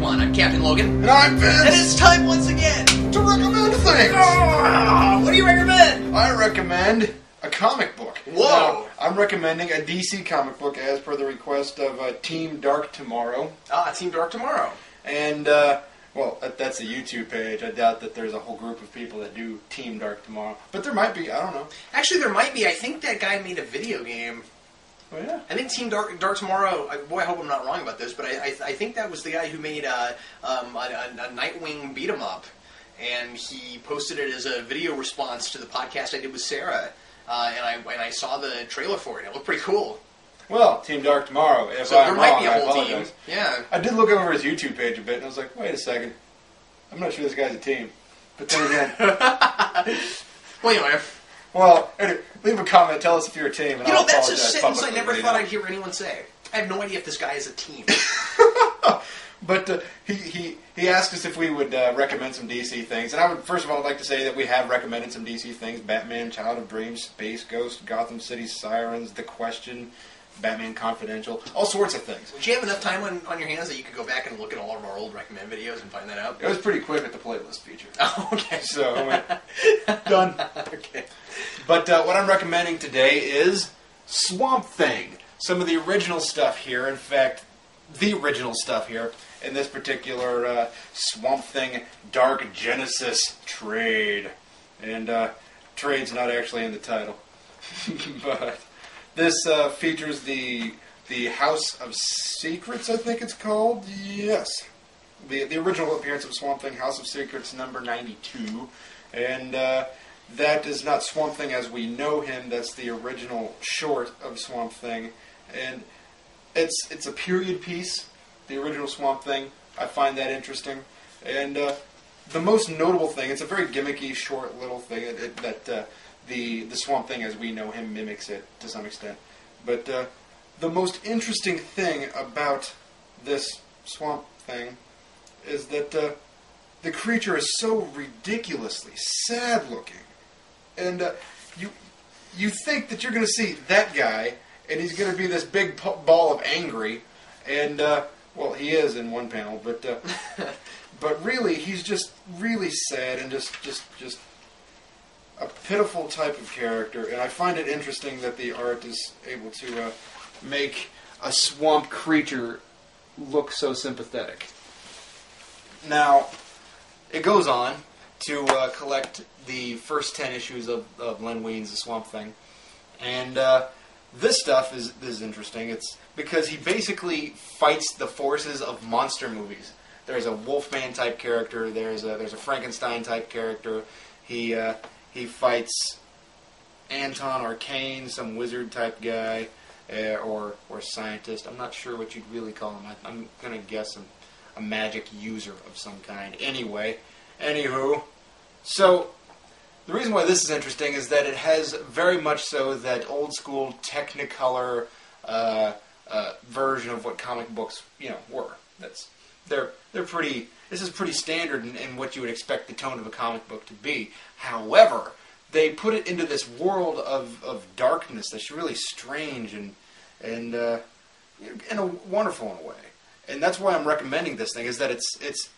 everyone, I'm Captain Logan. And I'm Vince! And it's time once again to recommend things! What do you recommend? I recommend a comic book. Whoa! Now, I'm recommending a DC comic book as per the request of Team Dark Tomorrow. Team Dark Tomorrow. And, well, that's a YouTube page. I doubt that there's a whole group of people that do Team Dark Tomorrow. But there might be, I don't know. Actually, there might be. I think that guy made a video game. Oh, yeah. I think Team Dark Tomorrow, boy, I hope I'm not wrong about this, but I think that was the guy who made a Nightwing beat-em-up, and he posted it as a video response to the podcast I did with Sarah, and I saw the trailer for it. It looked pretty cool. Well, Team Dark Tomorrow. If so I'm there might wrong, be a I whole apologize. team. Yeah. I did look over his YouTube page a bit, and I was like, wait a second. I'm not sure this guy's a team. But then again... Well, anyway... Well, anyway, leave a comment. Tell us if you're a team. And I'll that's a apologize sentence I publicly never right thought now. I'd hear anyone say. I have no idea if this guy is a team. But he asked us if we would recommend some DC things. And I would, first of all, like to say that we have recommended some DC things. Batman, Child of Dreams, Space Ghost, Gotham City Sirens, The Question, Batman Confidential, all sorts of things. Would you have enough time on your hands that you could go back and look at all of our old recommend videos and find that out? It was pretty quick with the playlist feature. Oh, okay. So, I went, done. Okay. But what I'm recommending today is Swamp Thing. Some of the original stuff here, in fact, the original stuff here, in this particular Swamp Thing Dark Genesis trade. And trade's not actually in the title. But this features the House of Secrets, I think it's called. Yes. The original appearance of Swamp Thing, House of Secrets number 92. And that is not Swamp Thing as we know him. That's the original short of Swamp Thing. And it's a period piece, the original Swamp Thing. I find that interesting. And the most notable thing, it's a very gimmicky, short little thing that the Swamp Thing as we know him mimics it to some extent. But the most interesting thing about this Swamp Thing is that the creature is so ridiculously sad looking. And you think that you're going to see that guy, and he's going to be this big ball of angry, and, well, he is in one panel, but but really, he's just really sad and just a pitiful type of character, and I find it interesting that the art is able to make a swamp creature look so sympathetic. Now, it goes on to collect the first 10 issues of Len Wein's The Swamp Thing. And this stuff is interesting. It's because he basically fights the forces of monster movies. There's a Wolfman type character. There's a Frankenstein type character. He fights Anton Arcane, some wizard type guy, or scientist. I'm not sure what you'd really call him. I'm gonna guess a magic user of some kind. Anywho, so the reason why this is interesting is that it has very much so that old school Technicolor version of what comic books were. They're pretty. This is pretty standard in what you would expect the tone of a comic book to be. However, they put it into this world of darkness that's really strange and in a wonderful in a way. And that's why I'm recommending this thing, is that it's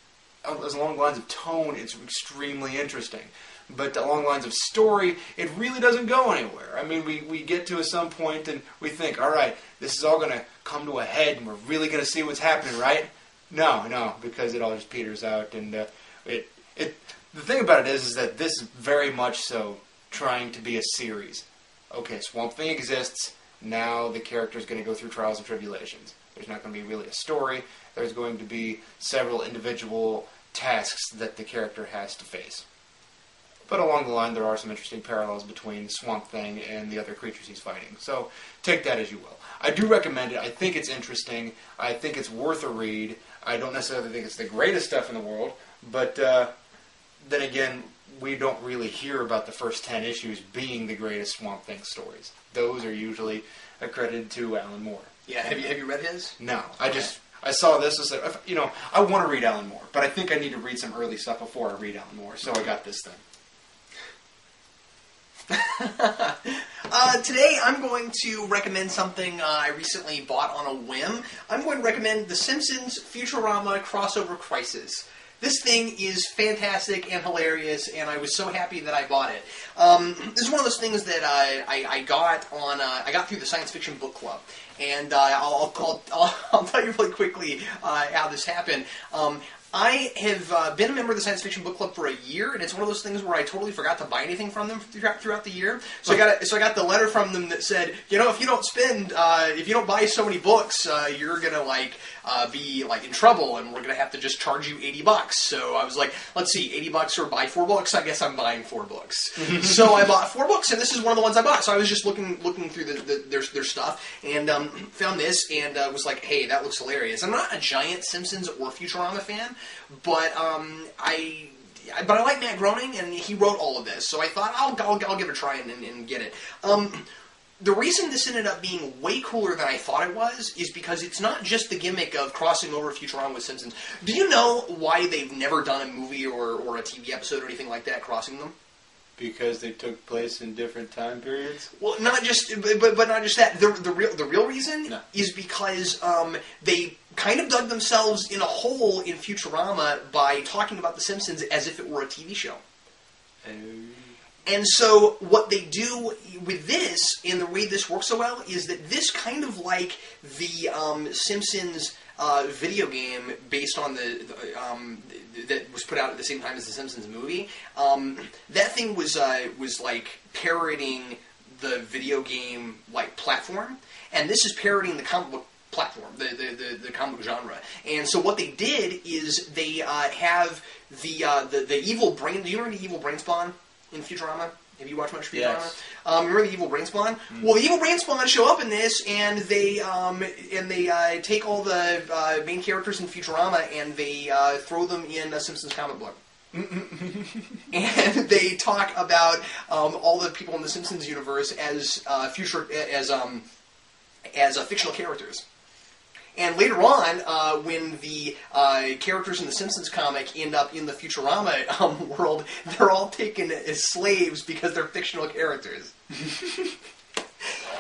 along the lines of tone, it's extremely interesting. But along the lines of story, it really doesn't go anywhere. I mean, we get to some point and we think, all right, this is all going to come to a head and we're really going to see what's happening, right? No, because it all just peters out. And the thing about it is that this is very much so trying to be a series. Okay, Swamp Thing exists. Now the character is going to go through trials and tribulations. There's not going to be really a story. There's going to be several individual tasks that the character has to face. But along the line, there are some interesting parallels between Swamp Thing and the other creatures he's fighting. So take that as you will. I do recommend it. I think it's interesting. I think it's worth a read. I don't necessarily think it's the greatest stuff in the world, but then again, we don't really hear about the first 10 issues being the greatest Swamp Thing stories. Those are usually accredited to Alan Moore. Yeah, have you read his? No, I saw this and said, I want to read Alan Moore, but I think I need to read some early stuff before I read Alan Moore, so I got this thing. today I'm going to recommend something I recently bought on a whim. I'm going to recommend the Simpsons Futurama Crossover Crisis. This thing is fantastic and hilarious, and I was so happy that I bought it. This is one of those things that I got on. I got through the Science Fiction Book Club, and I'll tell you really quickly how this happened. I have been a member of the Science Fiction Book Club for a year, and it's one of those things where I totally forgot to buy anything from them throughout the year. So I got the letter from them that said, you know, if you don't buy so many books, you're gonna be in trouble, and we're gonna have to just charge you $80. So I was like, let's see, $80 or buy 4 books. I guess I'm buying 4 books. So I bought 4 books, and this is one of the ones I bought. So I was just looking through their stuff, and found this, and was like, hey, that looks hilarious. I'm not a giant Simpsons or Futurama fan. But I like Matt Groening, and he wrote all of this, so I thought I'll give it a try and get it. The reason this ended up being way cooler than I thought it was is because it's not just the gimmick of crossing over Futurama with Simpsons. Do you know why they've never done a movie or a TV episode or anything like that crossing them? Because they took place in different time periods? Well, not just, but not just that. The real reason is because they kind of dug themselves in a hole in Futurama by talking about The Simpsons as if it were a TV show. And so what they do with this, and the way this works so well, is that this kind of like the Simpsons video game based on that was put out at the same time as the Simpsons movie. That thing was like parroting the video game platform, and this is parroting the comic book platform, the comic book genre. And so what they did is they have the evil brain. Do you remember the evil brain spawn in Futurama? Have you watched much Futurama? Yes. Remember the evil brain spawn? Well, the evil brain spawn show up in this, and they take all the main characters in Futurama and they throw them in a Simpsons comic book. And they talk about all the people in the Simpsons universe as fictional characters. And later on, when the characters in the Simpsons comic end up in the Futurama world, they're all taken as slaves because they're fictional characters.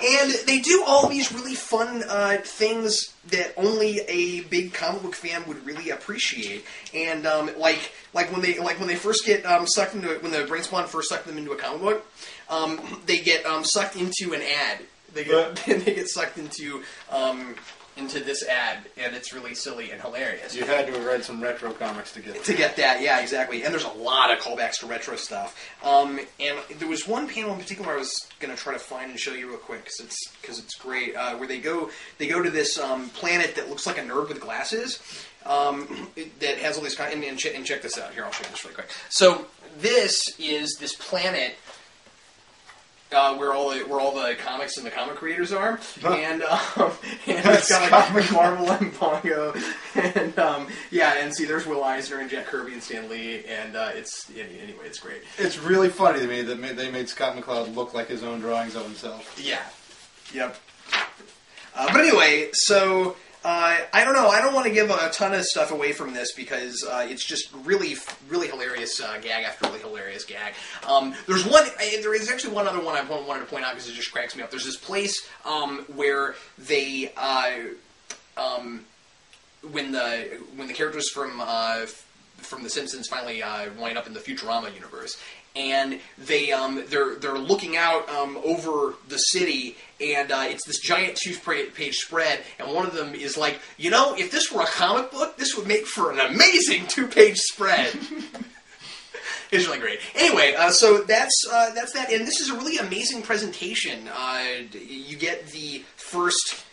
And they do all these really fun things that only a big comic book fan would really appreciate. And like when they first get sucked into it, when the brain spawn first sucked them into a comic book, they get sucked into an ad. They get sucked into this ad, and it's really silly and hilarious. You had to have read some retro comics to get that. Yeah, exactly. And there's a lot of callbacks to retro stuff. And there was one panel in particular I was going to try to find and show you real quick because it's great. Where they go to this planet that looks like a nerd with glasses. That has all these kind. And check this out. Here, I'll show you this really quick. So this is this planet. Where all the comics and the comic creators are, and it's got like Marvel and Pongo, and and see, there's Will Eisner and Jack Kirby and Stan Lee, and anyway, it's great. It's really funny to me that they made Scott McCloud look like his own drawings of himself. Yeah, yep. But anyway, so. I don't know. I don't want to give a ton of stuff away from this because it's just really, really hilarious gag after really hilarious gag. There is actually one other one I wanted to point out because it just cracks me up. There's this place where they, when the characters from The Simpsons finally wind up in the Futurama universe. And they're looking out over the city, and it's this giant 2-page spread, and one of them is like, you know, if this were a comic book, this would make for an amazing 2-page spread. It's really great. Anyway, so that's that, and this is a really amazing presentation. You get the first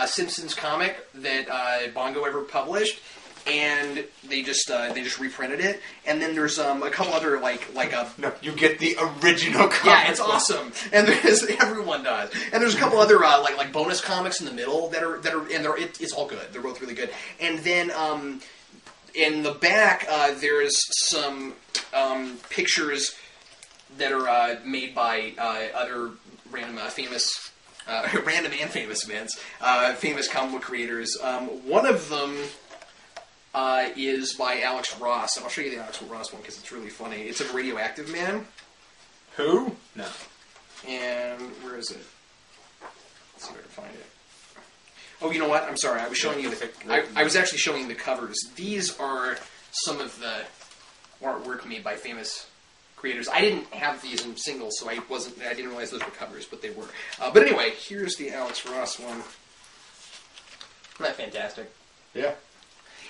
Simpsons comic that Bongo ever published. And they just reprinted it, and then there's a couple other No, you get the original comic. Yeah, it's awesome, and everyone does. And there's a couple other like bonus comics in the middle that are it's all good. They're both really good. And then in the back there's some pictures that are made by other random famous. Random and famous events, famous comic book creators. One of them is by Alex Ross. And I'll show you the Alex Ross one because it's really funny. It's a Radioactive Man. Who? No. And where is you know what? I'm sorry. I was showing you I was actually showing you the covers. These are some of the artwork made by famous creators. I didn't have these in singles, so I didn't realize those were covers, but they were. But anyway, here's the Alex Ross one. Isn't that fantastic? Yeah.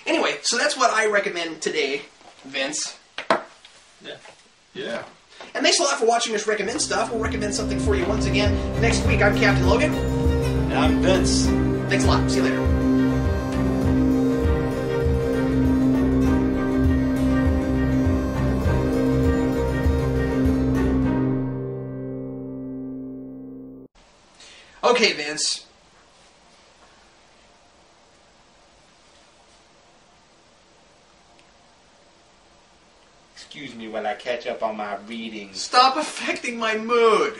Anyway, so that's what I recommend today, Vince. Yeah. Yeah. And thanks a lot for watching us recommend stuff. We'll recommend something for you once again next week. I'm Captain Logan. And I'm Vince. Thanks a lot. See you later. Okay, Vince. Excuse me while I catch up on my reading. Stop affecting my mood.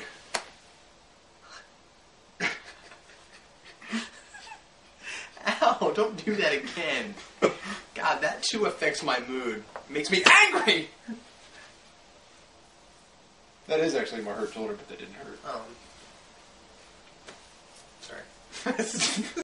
Ow, don't do that again. God, that too affects my mood. Makes me angry. That is actually my hurt shoulder, but that didn't hurt. Sorry.